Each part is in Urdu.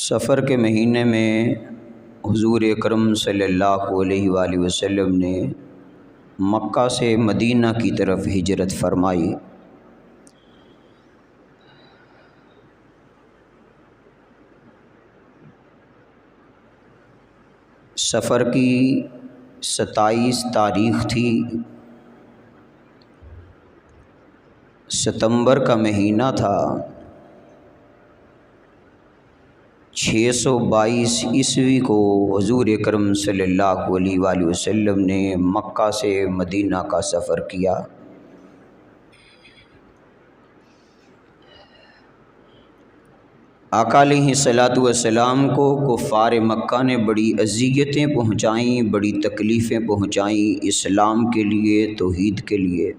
سفر کے مہینے میں حضور اکرم صلی اللہ علیہ وآلہ وسلم نے مکہ سے مدینہ کی طرف ہجرت فرمائی۔ سفر کی 27 تاریخ تھی، ستمبر کا مہینہ تھا، 622 عیسوی کو حضور اکرم صلی اللہ علیہ وآلہ وسلم نے مکہ سے مدینہ کا سفر کیا۔ آقا علیہ الصلوۃ والسلام کو کفار مکہ نے بڑی اذیتیں پہنچائیں، بڑی تکلیفیں پہنچائیں اسلام کے لیے، توحید کے لیے۔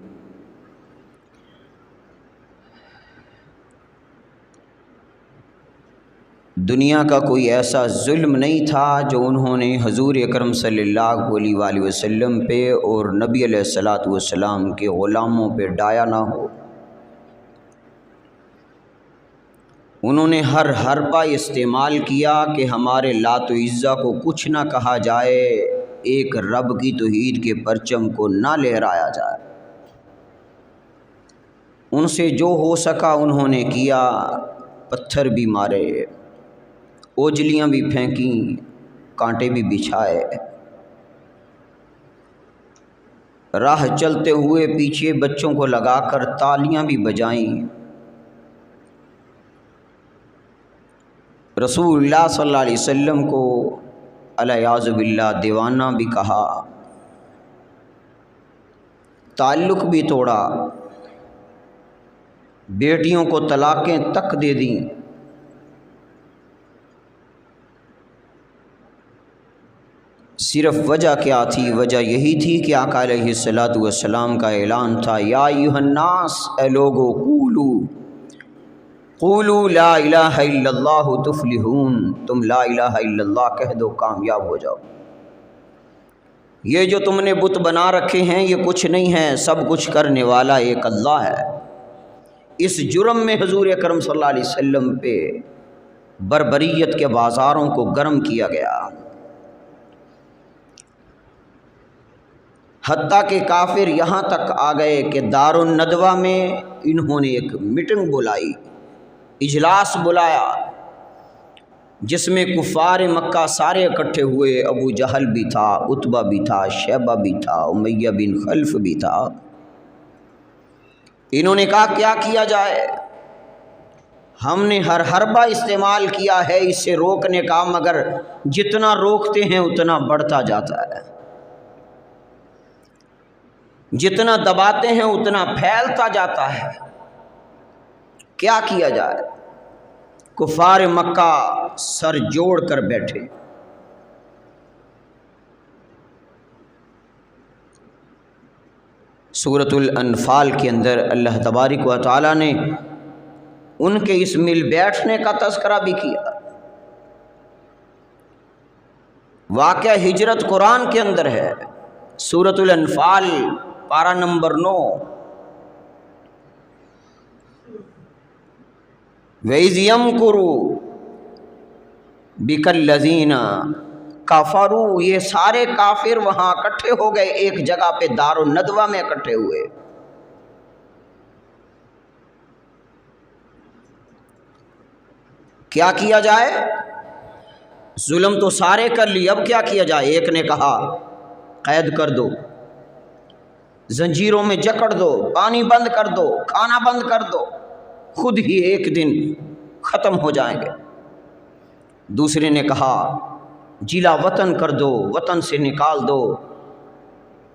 دنیا کا کوئی ایسا ظلم نہیں تھا جو انہوں نے حضور اکرم صلی اللہ علیہ وآلہ وسلم پہ اور نبی علیہ الصلوۃ والسلام کے غلاموں پہ ڈایا نہ ہو۔ انہوں نے ہر حربہ استعمال کیا کہ ہمارے لات و عزا کو کچھ نہ کہا جائے، ایک رب کی توحید کے پرچم کو نہ لہرایا جائے۔ ان سے جو ہو سکا انہوں نے کیا، پتھر بھی مارے، اوجلیاں بھی پھینکیں، کانٹے بھی بچھائے، راہ چلتے ہوئے پیچھے بچوں کو لگا کر تالیاں بھی بجائیں۔ رسول اللہ صلی اللہ علیہ وسلم کو الیاذ باللہ دیوانہ بھی کہا، تعلق بھی توڑا، بیٹیوں کو طلاقیں تک دے دیں۔ صرف وجہ کیا تھی؟ وجہ یہی تھی کہ آقا علیہ الصلوۃ والسلام کا اعلان تھا، یا ایھا الناس، اے لوگو، قولوا لا الہ الا اللہ تفلحون، تم لا الہ الا اللہ کہہ دو، کامیاب ہو جاؤ۔ یہ جو تم نے بت بنا رکھے ہیں یہ کچھ نہیں ہے، سب کچھ کرنے والا ایک اللہ ہے۔ اس جرم میں حضور اکرم صلی اللہ علیہ وسلم پہ بربریت کے بازاروں کو گرم کیا گیا، حتیٰ کہ کافر یہاں تک آ گئے کہ دار الندوہ میں انہوں نے ایک میٹنگ بلائی، اجلاس بلایا، جس میں کفار مکہ سارے اکٹھے ہوئے۔ ابو جہل بھی تھا، عتبہ بھی تھا، شیبہ بھی تھا، امیہ بن خلف بھی تھا۔ انہوں نے کہا کیا کیا جائے؟ ہم نے ہر حربہ استعمال کیا ہے اسے روکنے کا، مگر جتنا روکتے ہیں اتنا بڑھتا جاتا ہے، جتنا دباتے ہیں اتنا پھیلتا جاتا ہے۔ کیا کیا جائے؟ کفار مکہ سر جوڑ کر بیٹھے۔ سورۃ الانفال کے اندر اللہ تبارک و تعالیٰ نے ان کے اس مل بیٹھنے کا تذکرہ بھی کیا۔ واقعہ ہجرت قرآن کے اندر ہے، سورۃ الانفال پارہ نمبر 9۔ وَإِذْ يَمْكُرُ بِكَ الَّذِينَ كَفَرُوا، یہ سارے کافر وہاں اکٹھے ہو گئے، ایک جگہ پہ دار الندوہ میں اکٹھے ہوئے۔ کیا کیا جائے؟ ظلم تو سارے کر لی، اب کیا کیا جائے؟ ایک نے کہا قید کر دو، زنجیروں میں جکڑ دو، پانی بند کر دو، کھانا بند کر دو، خود ہی ایک دن ختم ہو جائیں گے۔ دوسرے نے کہا جلا وطن کر دو، وطن سے نکال دو۔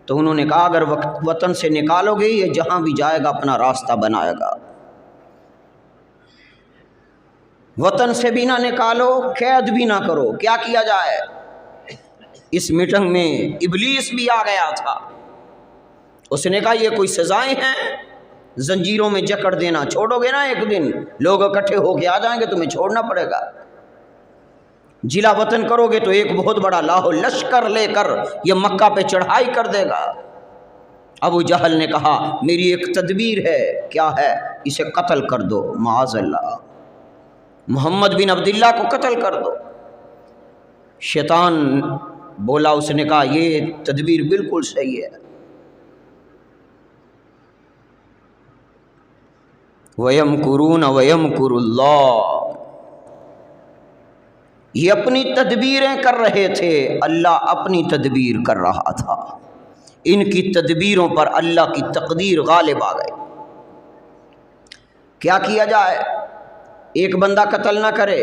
تو انہوں نے کہا اگر وطن سے نکالو گے یہ جہاں بھی جائے گا اپنا راستہ بنائے گا، وطن سے بھی نہ نکالو، قید بھی نہ کرو۔ کیا کیا جائے؟ اس میٹنگ میں ابلیس بھی آ گیا تھا۔ اس نے کہا یہ کوئی سزائیں ہیں؟ زنجیروں میں جکڑ دینا چھوڑو گے نا، ایک دن لوگ اکٹھے ہو کے آ جائیں گے، تمہیں چھوڑنا پڑے گا۔ جلا وطن کرو گے تو ایک بہت بڑا لاہو لشکر لے کر یہ مکہ پہ چڑھائی کر دے گا۔ ابو جہل نے کہا میری ایک تدبیر ہے۔ کیا ہے؟ اسے قتل کر دو، معاذ اللہ۔ محمد بن عبداللہ کو قتل کر دو۔ شیطان بولا، اس نے کہا یہ تدبیر بالکل صحیح ہے۔ وَيَمْكُرُونَ وَيَمْكُرُ اللَّهُ، یہ اپنی تدبیریں کر رہے تھے، اللہ اپنی تدبیر کر رہا تھا۔ ان کی تدبیروں پر اللہ کی تقدیر غالب آ گئی۔ کیا کیا جائے؟ ایک بندہ قتل نہ کرے،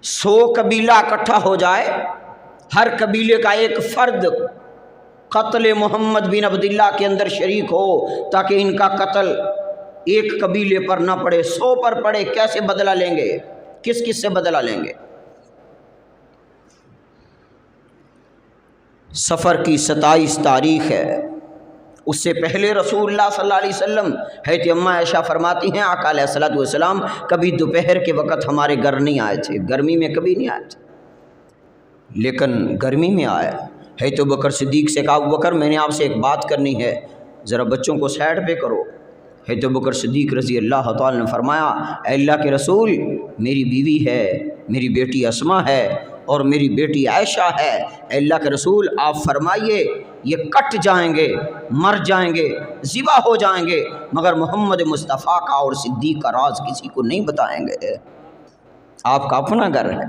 100 قبیلہ اکٹھا ہو جائے، ہر قبیلے کا ایک فرد قتل محمد بن عبداللہ کے اندر شریک ہو، تاکہ ان کا قتل ایک قبیلے پر نہ پڑے، 100 پر پڑے۔ کیسے بدلہ لیں گے؟ کس کس سے بدلہ لیں گے؟ سفر کی 27 تاریخ ہے، اس سے پہلے رسول اللہ صلی اللہ علیہ وسلم، حضرت اماں عائشہ فرماتی ہیں آقا علیہ الصلوۃ والسلام کبھی دوپہر کے وقت ہمارے گھر نہیں آئے تھے، گرمی میں کبھی نہیں آئے تھے، لیکن گرمی میں آئے۔ حضرت ابوبکر صدیق سے کہا ابوبکر میں نے آپ سے ایک بات کرنی ہے، ذرا بچوں کو سائڈ پہ کرو۔ حضرت ابوبکر صدیق رضی اللہ تعالیٰ نے فرمایا اے اللہ کے رسول، میری بیوی ہے، میری بیٹی اسماء ہے اور میری بیٹی عائشہ ہے، اے اللہ کے رسول آپ فرمائیے یہ کٹ جائیں گے، مر جائیں گے، ذبح ہو جائیں گے، مگر محمد مصطفیٰ کا اور صدیق کا راز کسی کو نہیں بتائیں گے، آپ کا اپنا گھر ہے۔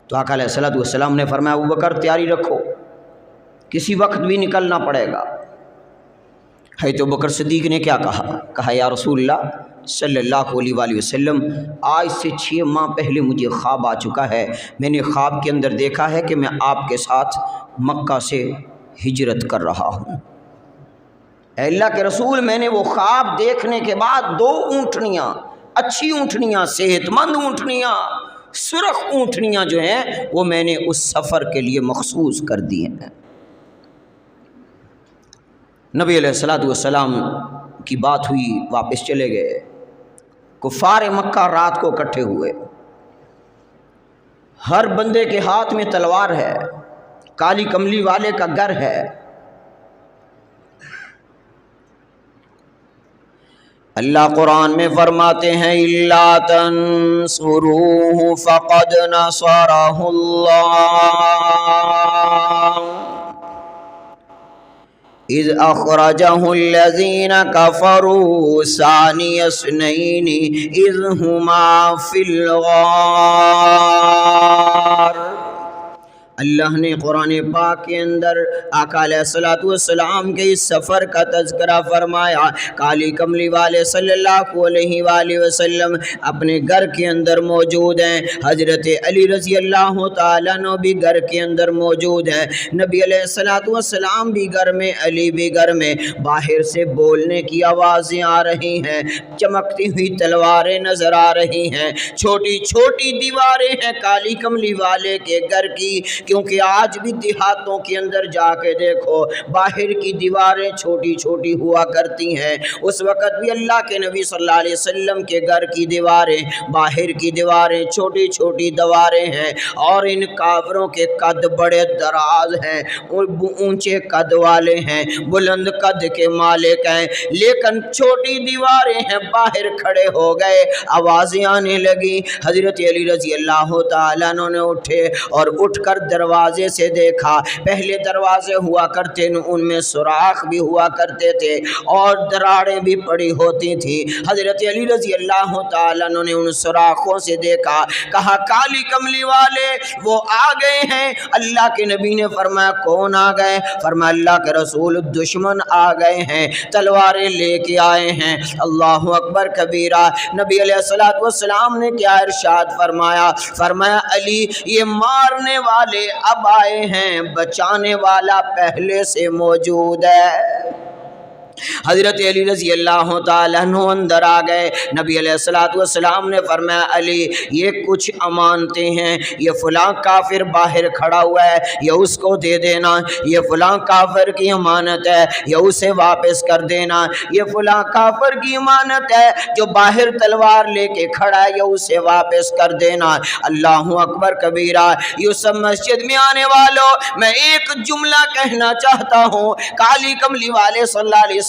تو آقا علیہ الصلوۃ والسلام نے فرمایا ابوبکر تیاری رکھو، کسی وقت بھی نکلنا پڑے گا۔ حضرت ابوبکر صدیق نے کیا کہا یا رسول اللہ صلی اللہ علیہ وآلہ وسلم، آج سے 6 ماہ پہلے مجھے خواب آ چکا ہے، میں نے خواب کے اندر دیکھا ہے کہ میں آپ کے ساتھ مکہ سے ہجرت کر رہا ہوں۔ اے اللہ کے رسول میں نے وہ خواب دیکھنے کے بعد 2 اونٹنیاں، اچھی اونٹنیاں، صحت مند اونٹنیاں، سرخ اونٹنیاں جو ہیں وہ میں نے اس سفر کے لیے مخصوص کر دی ہیں۔ نبی علیہ الصلوۃ والسلام کی بات ہوئی، واپس چلے گئے۔ کفار مکہ رات کو اکٹھے ہوئے، ہر بندے کے ہاتھ میں تلوار ہے، کالی کملی والے کا گھر ہے۔ اللہ قرآن میں فرماتے ہیں اِلَّا تَنْصُرُوهُ فَقَدْ نَصَرَهُ اللَّهُ اِذْ أَخْرَجَهُ الَّذِينَ كَفَرُوا ثَانِيَ اثْنَيْنِ اِذْ هُمَا فِي الْغَارِ۔ اللہ نے قرآن پاک کے اندر آقا علیہ الصلوۃ والسلام کے اس سفر کا تذکرہ فرمایا۔ کالی کملی والے صلی اللہ علیہ وآلہ وسلم اپنے گھر کے اندر موجود ہیں، حضرت علی رضی اللہ تعالیٰ عنہ بھی گھر کے اندر موجود ہیں، نبی علیہ الصلوۃ والسلام بھی گھر میں، علی بھی گھر میں۔ باہر سے بولنے کی آوازیں آ رہی ہیں، چمکتی ہوئی تلواریں نظر آ رہی ہیں، چھوٹی چھوٹی دیواریں ہیں کالی کملی والے کے گھر کی، کیونکہ آج بھی دیہاتوں کے اندر جا کے دیکھو باہر کی دیواریں چھوٹی چھوٹی ہوا کرتی ہیں۔ اس وقت بھی اللہ کے نبی صلی اللہ علیہ وسلم کے گھر کی دیواریں، باہر کی دیواریں چھوٹی چھوٹی دیواریں ہیں، اور ان کافروں کے قد بڑے دراز ہیں، اونچے قد والے ہیں، بلند قد کے مالک ہیں، لیکن چھوٹی دیواریں ہیں۔ باہر کھڑے ہو گئے، آوازیں آنے لگی، حضرت علی رضی اللہ تعالیٰ عنہ نے اٹھے اور اٹھ کر دروازے سے دیکھا۔ پہلے دروازے ہوا کرتے ان میں سوراخ بھی ہوا کرتے تھے اور دراڑیں بھی پڑی ہوتی تھی۔ حضرت علی رضی اللہ تعالیٰ عنہ نے ان سوراخوں سے دیکھا، کہا کالی کملی والے وہ آ گئے ہیں۔ اللہ کے نبی نے فرمایا کون آ گئے؟ فرمایا اللہ کے رسول دشمن آ گئے ہیں، تلواریں لے کے آئے ہیں۔ اللہ اکبر کبیرہ۔ نبی علیہ الصلوۃ والسلام نے کیا ارشاد فرمایا؟ فرمایا علی یہ مارنے والے اب آئے ہیں، بچانے والا پہلے سے موجود ہے۔ حضرت علی رضی اللہ تعالیٰ عنہ اندر آ گئے۔ نبی علیہ الصلوۃ والسلام نے فرمایا علی یہ کچھ امانتیں ہیں، یہ فلاں کافر باہر کھڑا ہوا ہے، یہ اس کو دے دینا، یہ فلاں کافر کی امانت ہے، یہ اسے واپس کر دینا، یہ فلاں کافر کی امانت ہے جو باہر تلوار لے کے کھڑا ہے، یہ اسے واپس کر دینا۔ اللہ اکبر کبیرہ۔ یہ سب مسجد میں آنے والوں میں ایک جملہ کہنا چاہتا ہوں، کالی کملی والے صلی اللہ علیہ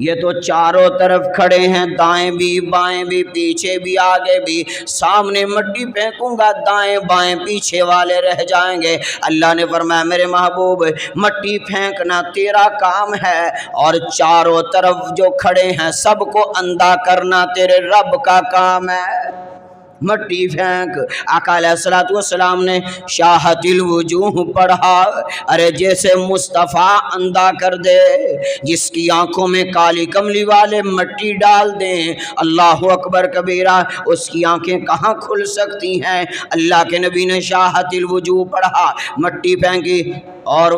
یہ تو چاروں طرف کھڑے ہیں، دائیں بھی بائیں بھی پیچھے بھی آگے بھی، سامنے مٹی پھینکوں گا دائیں بائیں پیچھے والے رہ جائیں گے۔ اللہ نے فرمایا میرے محبوب مٹی پھینکنا تیرا کام ہے، اور چاروں طرف جو کھڑے ہیں سب کو اندھا کرنا تیرے رب کا کام ہے۔ مٹی پھینک۔ آقا علیہ السلام نے شاہت الوجوہ پڑھا، ارے جیسے مصطفیٰ اندھا کر دے، جس کی آنکھوں میں کالی کملی والے مٹی ڈال دیں، اللہ اکبر کبیرہ، اس کی آنکھیں کہاں کھل سکتی ہیں۔ اللہ کے نبی نے شاہت الوجوہ پڑھا، مٹی پھینکی، اور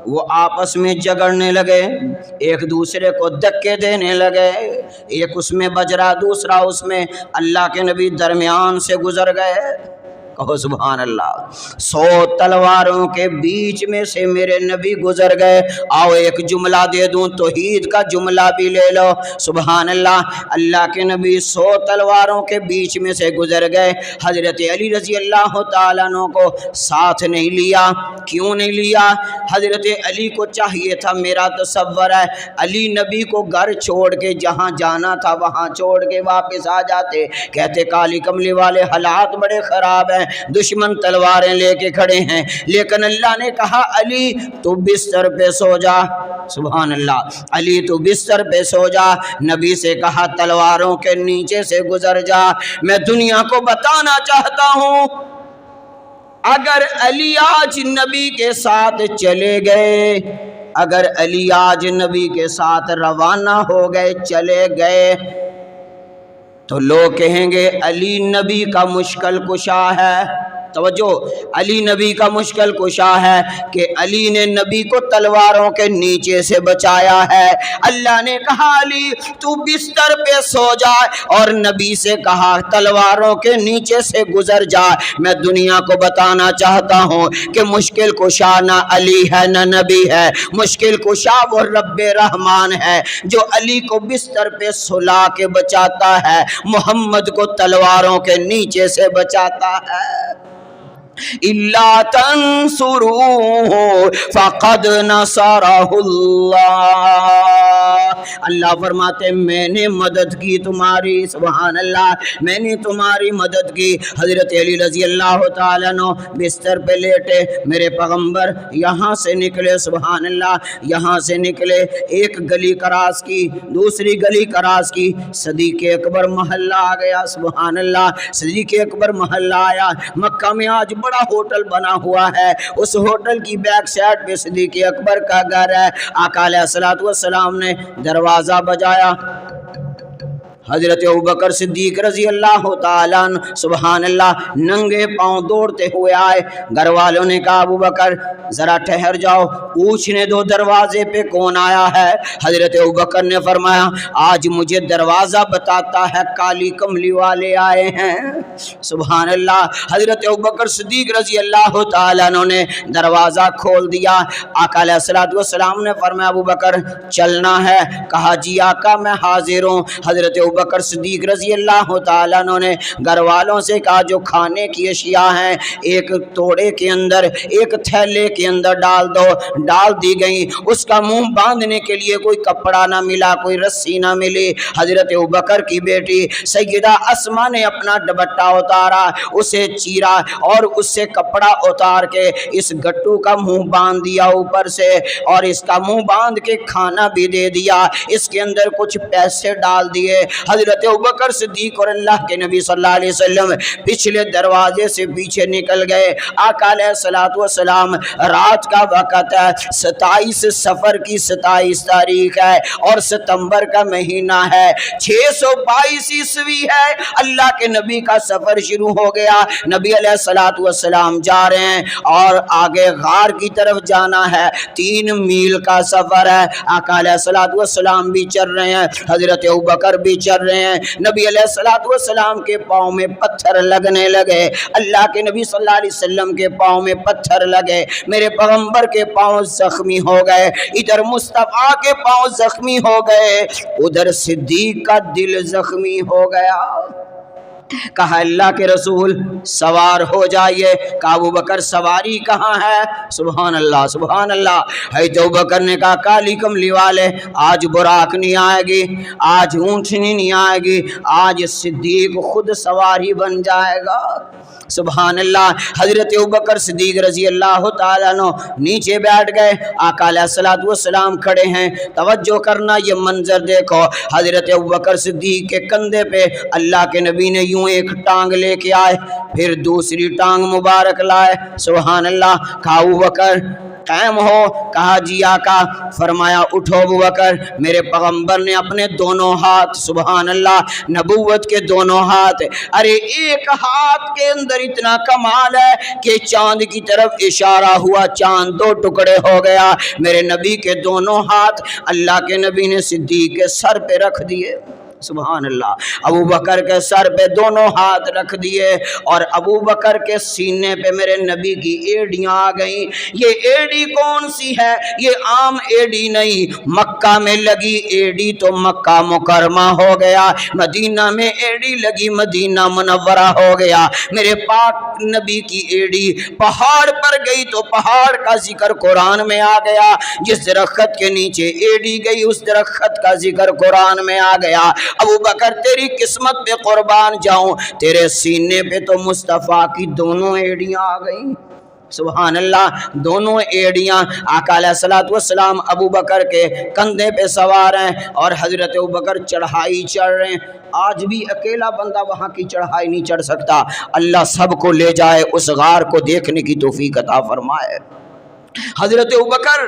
وہ آپس میں جگڑنے لگے، ایک دوسرے کو دھکے دینے لگے، ایک اس میں بجرا دوسرا اس میں، اللہ کے نبی درمیان سے گزر گئے۔ کہو سبحان اللہ۔ 100 تلواروں کے بیچ میں سے میرے نبی گزر گئے۔ آؤ ایک جملہ دے دوں، توحید کا جملہ بھی لے لو، سبحان اللہ۔ اللہ کے نبی 100 تلواروں کے بیچ میں سے گزر گئے، حضرت علی رضی اللہ تعالیٰ عنہ کو ساتھ نہیں لیا۔ کیوں نہیں لیا؟ حضرت علی کو چاہیے تھا، میرا تصور ہے علی نبی کو گھر چھوڑ کے جہاں جانا تھا وہاں چھوڑ کے واپس آ جاتے، کہتے کالی کملی والے حالات بڑے خراب ہیں، دشمن تلواریں لے کے کھڑے ہیں، لیکن اللہ نے کہا علی تو بستر پہ سو جا، سبحان اللہ، علی تو بستر پہ سو جا۔ نبی سے کہا تلواروں کے نیچے سے گزر جا۔ میں دنیا کو بتانا چاہتا ہوں اگر علی آج نبی کے ساتھ چلے گئے، اگر علی آج نبی کے ساتھ روانہ ہو گئے، چلے گئے، تو لوگ کہیں گے علی نبی کا مشکل کشا ہے۔ توجہ، علی نبی کا مشکل کشا ہے کہ علی نے نبی کو تلواروں کے نیچے سے بچایا ہے۔ اللہ نے کہا علی تو بستر پہ سو جا، اور نبی سے کہا تلواروں کے نیچے سے گزر جا۔ میں دنیا کو بتانا چاہتا ہوں کہ مشکل کشا نہ علی ہے نہ نبی ہے، مشکل کشا وہ رب رحمان ہے جو علی کو بستر پہ سلا کے بچاتا ہے، محمد کو تلواروں کے نیچے سے بچاتا ہے۔ إِلَّا تَنْصُرُوهُ فَقَدْ نَصَرَهُ اللَّهُ، اللہ فرماتے میں نے مدد کی تمہاری، سبحان اللہ، میں نے تمہاری مدد کی۔ حضرت علی رضی اللہ تعالیٰ عنہ بستر پہ لیٹے، میرے پیغمبر یہاں سے نکلے، سبحان اللہ، یہاں سے نکلے، ایک گلی کراس کی، دوسری گلی کراس کی، صدیق اکبر محلہ آ گیا، سبحان اللہ، صدیق اکبر محلہ آیا۔ مکہ میں آج بڑا ہوٹل بنا ہوا ہے، اس ہوٹل کی بیک سائڈ پہ صدیق اکبر کا گھر ہے۔ آقا علیہ السلام نے دروازہ بجایا، حضرت ابوبکر صدیق رضی اللہ تعالیٰ عنہ سبحان اللہ ننگے پاؤں دوڑتے ہوئے آئے۔ گھر والوں نے کہا ابوبکر ذرا ٹھہر جاؤ، پوچھنے دو دروازے پہ کون آیا ہے۔ حضرت ابوبکر نے فرمایا آج مجھے دروازہ بتاتا ہے کالی کملی والے آئے ہیں، سبحان اللہ۔ حضرت ابوبکر صدیق رضی اللہ تعالیٰ عنہ نے دروازہ کھول دیا۔ آقا علیہ السلام نے فرمایا ابوبکر چلنا ہے؟ کہا جی آقا میں حاضر ہوں۔ حضرت ابوبکر صدیق رضی اللہ تعالیٰ عنہ نے گھر والوں سے کہا جو کھانے کی اشیاء ہیں ایک توڑے کے اندر، ایک تھیلے کے اندر ڈال دو، ڈال دی گئی۔ اس کا منہ باندھنے کے لیے کوئی کپڑا نہ ملا، کوئی رسی نہ ملی۔ حضرت ابوبکر کی بیٹی سیدہ اسما نے اپنا دوپٹہ اتارا، اسے چیرا اور اس سے کپڑا اتار کے اس گٹو کا منہ باندھ دیا اوپر سے، اور اس کا منہ باندھ کے کھانا بھی دے دیا، اس کے اندر کچھ پیسے ڈال دیے۔ حضرت ابوبکر صدیق اور اللہ کے نبی صلی اللہ علیہ وسلم پچھلے دروازے سے پیچھے نکل گئے۔ آقا علیہ السلام رات کا وقت ہے، 27 صفر کی 27 تاریخ ہے اور ستمبر کا مہینہ ہے، 622 عیسوی ہے۔ اللہ کے نبی کا سفر شروع ہو گیا، نبی علیہ السلام جا رہے ہیں اور آگے غار کی طرف جانا ہے، 3 میل کا سفر ہے۔ آقا علیہ السلام بھی چل رہے ہیں، حضرت ابوبکر بھی چل رہے ہیں۔ نبی علیہ السلام کے پاؤں میں پتھر لگنے لگے، اللہ کے نبی صلی اللہ علیہ وسلم کے پاؤں میں پتھر لگے، میرے پیغمبر کے پاؤں زخمی ہو گئے، ادھر مصطفیٰ کے پاؤں زخمی ہو گئے، ادھر صدیق کا دل زخمی ہو گیا۔ کہا اللہ کے رسول سوار ہو جائیے. کہا ابو بکر سواری کہاں ہے؟ سبحان اللہ سبحان اللہ. حضرت ابو بکر نے کہا کالی کملی والے آج براق نہیں آئے گی، آج اونٹنی نہیں آئے گی، آج صدیق خود سواری بن جائے گا. سبحان اللہ. حضرت ابوبکر صدیق رضی اللہ تعالیٰ عنہ نیچے بیٹھ گئے. آقا علیہ الصلوۃ والسلام کھڑے ہیں. توجہ کرنا، یہ منظر دیکھو. حضرت ابوبکر صدیق کے کندھے پہ اللہ کے نبی نے یوں ایک ٹانگ لے کے آئے، پھر دوسری ٹانگ مبارک لائے. سبحان اللہ. کہا ابوبکر قائم ہو. کہا جی آقا. فرمایا اٹھو ابوبکر. میرے پیغمبر نے اپنے دونوں ہاتھ، سبحان اللہ، نبوت کے دونوں ہاتھ، ارے ایک ہاتھ کے اندر اتنا کمال ہے کہ چاند کی طرف اشارہ ہوا، چاند دو ٹکڑے ہو گیا. میرے نبی کے دونوں ہاتھ اللہ کے نبی نے صدیق کے سر پہ رکھ دیے. سبحان اللہ. ابو بکر کے سر پہ دونوں ہاتھ رکھ دیے اور ابو بکر کے سینے پہ میرے نبی کی ایڑیاں آ گئیں. یہ ایڑی کون سی ہے؟ یہ عام ایڑی نہیں. مکہ میں لگی ایڑی تو مکہ مکرمہ ہو گیا، مدینہ میں ایڑی لگی مدینہ منورہ ہو گیا. میرے پاک نبی کی ایڑی پہاڑ پر گئی تو پہاڑ کا ذکر قرآن میں آ گیا. جس درخت کے نیچے ایڑی گئی اس درخت کا ذکر قرآن میں آ گیا. ابو بکر تیری قسمت پہ قربان جاؤں، تیرے سینے پہ تو مصطفیٰ کی دونوں ایڑیاں آ گئیں. سبحان اللہ. دونوں ایڑیاں. آقا علیہ الصلوۃ والسلام ابو بکر کے کندھے پہ سوار ہیں اور حضرت ابو بکر چڑھائی چڑھ رہے ہیں. آج بھی اکیلا بندہ وہاں کی چڑھائی نہیں چڑھ سکتا. اللہ سب کو لے جائے، اس غار کو دیکھنے کی توفیق عطا فرمائے. حضرت ابو بکر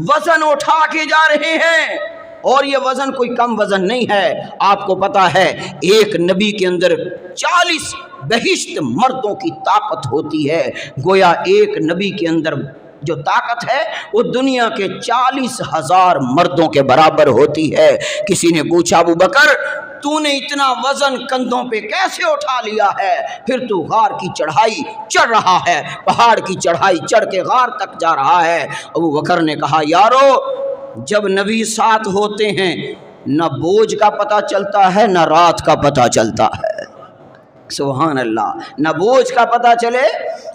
وزن اٹھا کے جا رہے ہیں اور یہ وزن کوئی کم وزن نہیں ہے. آپ کو پتا ہے ایک نبی کے اندر 40 بہشت مردوں کی طاقت ہوتی ہے. گویا ایک نبی کے اندر جو طاقت ہے وہ دنیا کے 40,000 مردوں کے برابر ہوتی ہے. کسی نے پوچھا ابو بکر تو نے اتنا وزن کندھوں پہ کیسے اٹھا لیا ہے؟ پھر تو غار کی چڑھائی چڑھ رہا ہے، پہاڑ کی چڑھائی چڑھ کے غار تک جا رہا ہے. ابو بکر نے کہا یارو جب نبی ساتھ ہوتے ہیں نہ بوجھ کا پتہ چلتا ہے نہ رات کا پتہ چلتا ہے. سبحان اللہ. نہ بوجھ کا پتہ چلے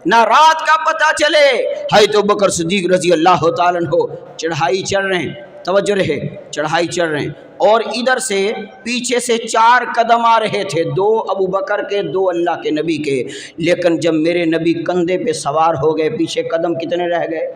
نہ رات کا پتہ چلے. حضرت ابوبکر صدیق رضی اللہ تعالیٰ عنہ چڑھائی چڑھ رہے ہیں. توجہ رہے، چڑھائی چڑھ رہے ہیں اور ادھر سے پیچھے سے 4 قدم آ رہے تھے، 2 ابو بکر کے 2 اللہ کے نبی کے. لیکن جب میرے نبی کندھے پہ سوار ہو گئے پیچھے قدم کتنے رہ گئے؟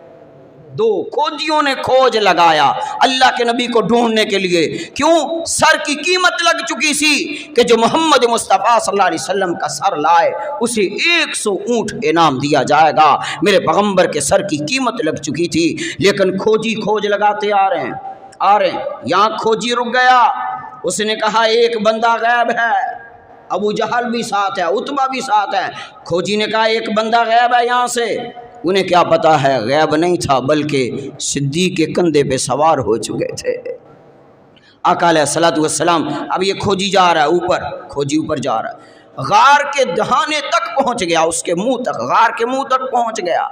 2. کھوجیوں نے کھوج لگایا اللہ کے نبی کو ڈھونڈنے کے لیے. کیوں؟ سر کی قیمت لگ چکی تھی کہ جو محمد مصطفیٰ صلی اللہ علیہ وسلم کا سر لائے اسے 100 اونٹ انعام دیا جائے گا. میرے پیغمبر کے سر کی قیمت لگ چکی تھی لیکن کھوجی کھوج لگاتے آ رہے ہیں. یہاں کھوجی رک گیا. اس نے کہا ایک بندہ غائب ہے. ابو جہل بھی ساتھ ہے، عتبہ بھی ساتھ ہے. کھوجی نے کہا ایک بندہ غائب ہے یہاں سے. انہیں کیا پتا ہے غیب نہیں تھا بلکہ صدیق کے کندھے پہ سوار ہو چکے تھے. آقا علیہ الصلوۃ والسلام. اب یہ کھوجی جا رہا ہے اوپر، کھوجی اوپر جا رہا ہے، غار کے دہانے تک پہنچ گیا، اس کے منہ تک، غار کے منہ تک پہنچ گیا.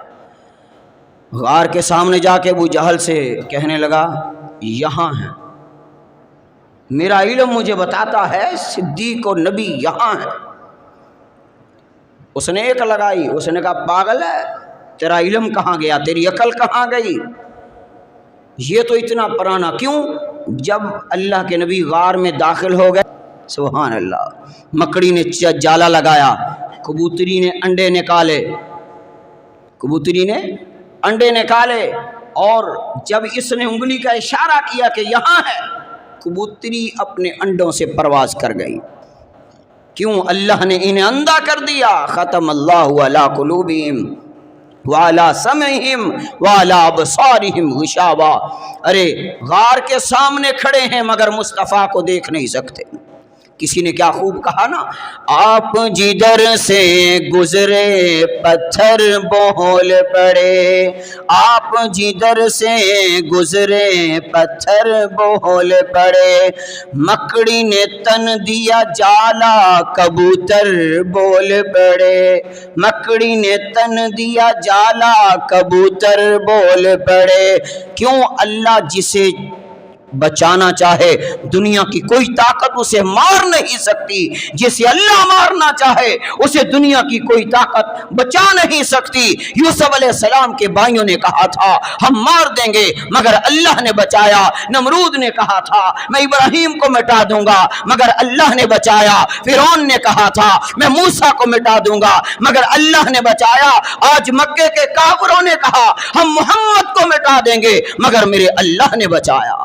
غار کے سامنے جا کے ابو جہل سے کہنے لگا یہاں ہے، میرا علم مجھے بتاتا ہے صدیق اور نبی یہاں ہے. اس نے ایک لگائی. اس نے کہا پاگل ہے، تیرا علم کہاں گیا، تیری عقل کہاں گئی؟ یہ تو اتنا پرانا. کیوں؟ جب اللہ کے نبی غار میں داخل ہو گئے، سبحان اللہ، مکڑی نے جالا لگایا، کبوتری نے انڈے نکالے، کبوتری نے انڈے نکالے اور جب اس نے انگلی کا اشارہ کیا کہ یہاں ہے، کبوتری اپنے انڈوں سے پرواز کر گئی. کیوں؟ اللہ نے انہیں اندھا کر دیا. ختم اللہ علی قلوبہم وعلی سمعہم وعلی ابصارہم غشاوہ. ارے غار کے سامنے کھڑے ہیں مگر مصطفیٰ کو دیکھ نہیں سکتے. کسی نے کیا خوب کہا نا، آپ جدھر سے گزرے پتھر بول پڑے، آپ جدھر سے گزرے پتھر بول پڑے، مکڑی نے تن دیا جالا کبوتر بول پڑے، مکڑی نے تن دیا جالا کبوتر بول پڑے. کیوں؟ اللہ جسے بچانا چاہے دنیا کی کوئی طاقت اسے مار نہیں سکتی، جسے اللہ مارنا چاہے اسے دنیا کی کوئی طاقت بچا نہیں سکتی۔ یوسف علیہ السلام کے بھائیوں نے کہا تھا ہم مار دیں گے مگر اللہ نے بچایا۔ نمرود نے کہا تھا میں ابراہیم کو مٹا دوں گا مگر اللہ نے بچایا۔ فرعون نے کہا تھا میں موسیٰ کو مٹا دوں گا مگر اللہ نے بچایا۔ آج مکے کے کافروں نے کہا ہم محمد کو مٹا دیں گے مگر میرے اللہ نے بچایا۔